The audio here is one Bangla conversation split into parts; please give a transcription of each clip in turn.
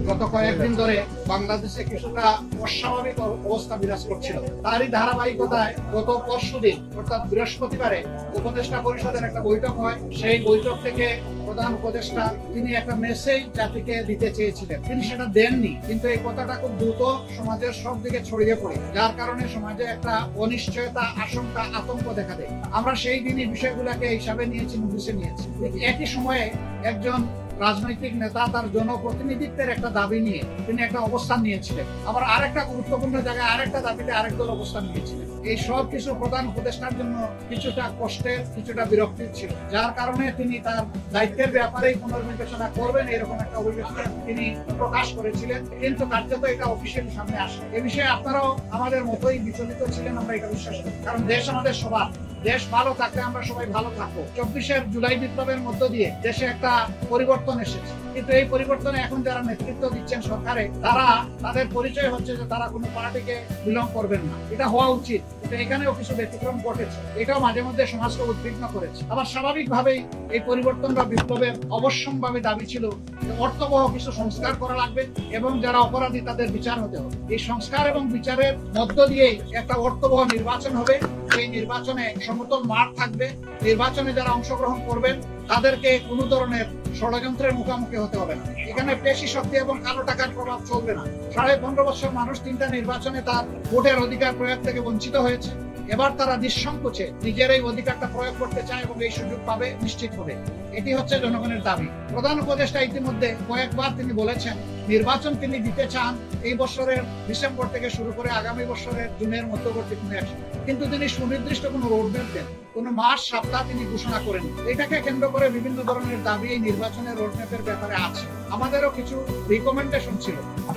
গত কয়েকদিন ধরে বাংলাদেশে কিছুটা অস্বাভাবিক অবস্থা বিরাজ করছিল। তারই ধারাবাহিকতায় গত পরশুদিন অর্থাৎ বৃহস্পতিবারে উপদেষ্টা পরিষদের একটা বৈঠক হয়। সেই বৈঠক থেকে প্রধান উপদেষ্টা তিনি একটা মেসেজ জাতিকে দিতে চেয়েছিলেন, তিনি সেটা দেননি। কিন্তু এই কথাটা খুব দ্রুত সমাজের সব দিকে ছড়িয়ে পড়ে, যার কারণে সমাজে একটা অনিশ্চয়তা, আশঙ্কা, আতঙ্ক দেখা দেয়। আমরা সেই দিনই বিষয়গুলোকে হিসাবে নিয়েছি, নোটিশে নিয়েছি। একই সময়ে একজন রাজনৈতিক নেতা তার জনপ্রতিনিধিত্বের একটা দাবি নিয়ে তিনি একটা অবস্থান নিয়েছিলেন, আবার আরেকটা গুরুত্বপূর্ণ জায়গায় আরেকটা দাবিতে আরেক দল অবস্থান নিয়েছিলেন। এই সব কিছু প্রধান উপদেষ্টার জন্য কিছুটা কষ্টের, কিছুটা বিরক্তির ছিল, যার কারণে তিনি তার দায়িত্বের ব্যাপারেই পুনর্বিবেচনা করবেন এরকম একটা অভিব্যক্তি তিনি প্রকাশ করেছিলেন। কিন্তু কার্যত এটা অফিসিয়ালি সামনে আসে। এ বিষয়ে আপনারাও আমাদের মতোই বিচলিত ছিলেন, আমরা এটা বিশ্বাস করি। কারণ দেশ আমাদের সবার, দেশ ভালো থাকলে আমরা সবাই ভালো থাকবো। 24 জুলাই বিপ্লবের মধ্য দিয়ে দেশে একটা পরিবর্তন এসেছে, কিন্তু এই পরিবর্তনে এখন যারা নেতৃত্ব দিচ্ছেন সরকারে, তারা তাদের পরিচয় হচ্ছে যে তারা কোনো পার্টিকে বিলং করবেন না। এটা হওয়া উচিত, কিন্তু এখানেও কিছু ব্যতিক্রম ঘটেছে। এটাও মাঝে মধ্যে সমাজকে উদ্বিগ্ন করেছে। আবার স্বাভাবিকভাবেই এই পরিবর্তন বা বিপ্লবের অবশ্যম্ভাবী দাবি ছিল যে অর্থবহ কিছু সংস্কার করা লাগবে এবং যারা অপরাধী তাদের বিচার হতে হবে। এই সংস্কার এবং বিচারের মধ্য দিয়েই একটা অর্থবহ নির্বাচন হবে। এই নির্বাচনে সমতল মাঠ থাকবে। নির্বাচনে যারা অংশগ্রহণ করবেন তাদেরকে কোনো ধরনের ষড়যন্ত্রের মুখোমুখি হতে হবে না। এখানে পেশি শক্তি এবং কালো টাকার প্রভাব চলবে না। 15.5 বছর মানুষ 3টা নির্বাচনে তার ভোটের অধিকার প্রয়োগ থেকে বঞ্চিত হয়েছে। এবার তারা নিঃসংকোচে নিজের এই অধিকারটা প্রয়োগ করতে চায় এবং এই সুযোগ পাবে, নিশ্চিত হবে। এটি হচ্ছে জনগণের দাবি। প্রধান উপদেষ্টা ইতিমধ্যে কয়েকবার তিনি বলেছেন নির্বাচন তিনি দিতে চান এই বছরের ডিসেম্বর থেকে শুরু করে আগামী বছরের জুনের মধ্যবর্তী কোনো একসময়, কিন্তু তিনি সুনির্দিষ্ট কোনো রোডম্যাপ দেন, কোনো মাস, সপ্তাহ তিনি ঘোষণা করেন। এটাকে কেন্দ্র করে বিভিন্ন ধরনের দাবি এই নির্বাচনের রোডম্যাপের ব্যাপারে আছে। আমাদেরও কিছু রিকমেন্ডেশন ছিল,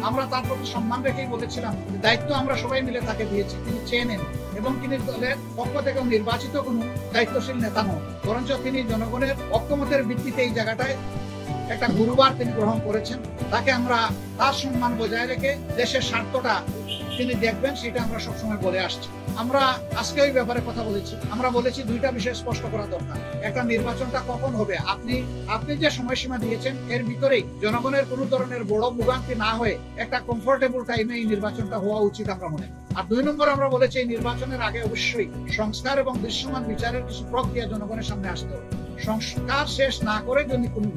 আমরা তার প্রতি সম্মান রেখেই বলেছিলাম দায়িত্ব আমরা সবাই মিলে তাকে দিয়েছি, তিনি চেয়ে নেন এবং তিনি দলের পক্ষ থেকে নির্বাচিত কোনো দায়িত্বশীল নেতা নন, বরঞ্চ তিনি জনগণের ঐক্যমতের ভিত্তিতে এই জায়গাটায় একটা গুরুবার তিনি গ্রহণ করেছেন। তাকে আমরা তার সম্মান বজায় রেখে দেশের স্বার্থটা তিনি দেখবেন, সেটা আমরা সবসময় বলে আসছি। আমরা আজকে ওই ব্যাপারে কথা বলেছি। আমরা বলেছি দুইটা বিষয় স্পষ্ট করা দরকার। একটা, নির্বাচনটা কখন হবে, আপনি যে সময়সীমা দিয়েছেন এর ভিতরেই জনগণের কোনো ধরনের বড় ভোগান্তি না হয়ে একটা কমফোর্টেবল টাইমে এই নির্বাচনটা হওয়া উচিত আমরা মনে করি। আর 2 নম্বর, আমরা বলেছি এই নির্বাচনের আগে অবশ্যই সংস্কার এবং দৃশ্যমান বিচারের কিছু প্রক্রিয়া জনগণের সামনে আসতে হবে। সংস্কার শেষ না করে যদি কোনো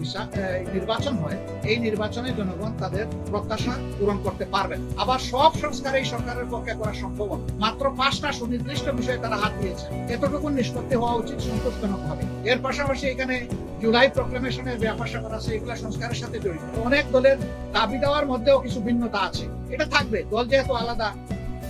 নির্বাচন হয়, এই নির্বাচনে জনগণ তাদের প্রত্যাশা পূরণ করতে পারবেন। আবার সব সংস্কার এই সরকারের পক্ষে করা সম্ভব। মাত্র 5টা সুনির্দিষ্ট বিষয়ে তারা হাত দিয়েছে, এতটুকু নিষ্পত্তি হওয়া উচিত সন্তোষজনক হবে। এর পাশাপাশি এখানে জুলাই প্রক্লেমেশনের ব্যাপার স্যাপার আছে, এগুলো সংস্কারের সাথে জড়িত। অনেক দলের দাবি দেওয়ার মধ্যেও কিছু ভিন্নতা আছে, এটা থাকবে। দল যেহেতু আলাদা,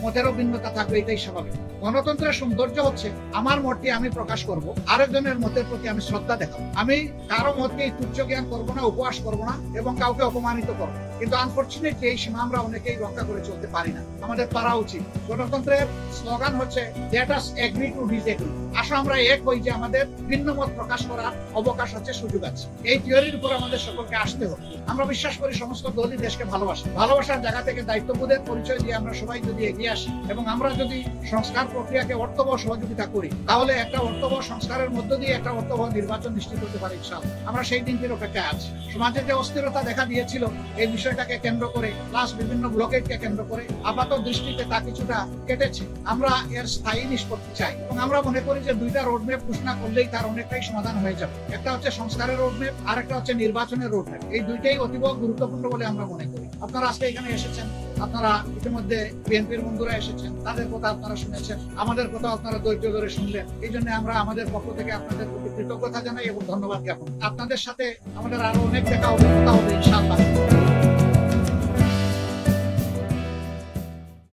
মতেরও ভিন্নতা থাকবে, এটাই স্বাভাবিক। গণতন্ত্রের সৌন্দর্য হচ্ছে আমার মতটি আমি প্রকাশ করব, আরেকজনের মতের প্রতি আমি শ্রদ্ধা দেখাবো। আমি কারো মতকে তুচ্ছ জ্ঞান করবো না, উপহাস করবো না এবং কাউকে অপমানিত করবো। কিন্তু আনফরচুনেটলি এই সীমা আমরা অনেকেই রক্ষা করে চলতে পারি না, আমাদের পারা উচিত। গণতন্ত্রের স্লোগান হচ্ছে let us agree to disagree. আসো আমরা এক হই যে আমাদের ভিন্ন মত প্রকাশ করার অবকাশ আছে, সুযোগ আছে। এই থিওরির উপর আমাদের সকলকে আসতে হবে। আমরা বিশ্বাস করি সমস্ত দলই দেশকে ভালোবাসে। ভালোবাসার জায়গা থেকে দায়িত্ববোধের পরিচয় দিয়ে আমরা সবাই যদি এগিয়ে আসি এবং আমরা যদি সংস্কার প্রক্রিয়াকে অর্থবহ সহযোগিতা করি, তাহলে একটা অর্থবহ সংস্কারের মধ্য দিয়ে একটা অর্থবহ নির্বাচন নিশ্চিত হতে পারে ইনশাআল্লাহ। আমরা সেই দিনটির অপেক্ষায় আছি। সমাজে যে অস্থিরতা দেখা দিয়েছিল এই বিষয়টাকে কেন্দ্র করে, প্লাস বিভিন্ন ব্লকেটকে কেন্দ্র করে, আপাত দৃষ্টিতে তা কিছুটা কেটেছে। আমরা এর স্থায়ী নিষ্পত্তি চাই এবং আমরা মনে করি যে 2টা রোডম্যাপ ঘোষণা করলেই তার অনেকটাই সমাধান হয়ে যাবে। একটা হচ্ছে সংস্কারের রোডম্যাপ, আর একটা হচ্ছে নির্বাচনের রোডম্যাপ। এই দুইটাই অতীব গুরুত্বপূর্ণ বলে আমরা মনে করি। আপনারা আজকে এখানে এসেছেন, আপনারা ইতিমধ্যে বিএনপির বন্ধুরা এসেছেন, তাদের কথা আপনারা শুনেছেন, আমাদের কথা আপনারা ধৈর্য ধরে শুনলেন। এই জন্য আমরা আমাদের পক্ষ থেকে আপনাদের প্রতি কৃতজ্ঞতা জানাই এবং ধন্যবাদ জ্ঞাপন। আপনাদের সাথে আমাদের আরো অনেক দেখা হবে।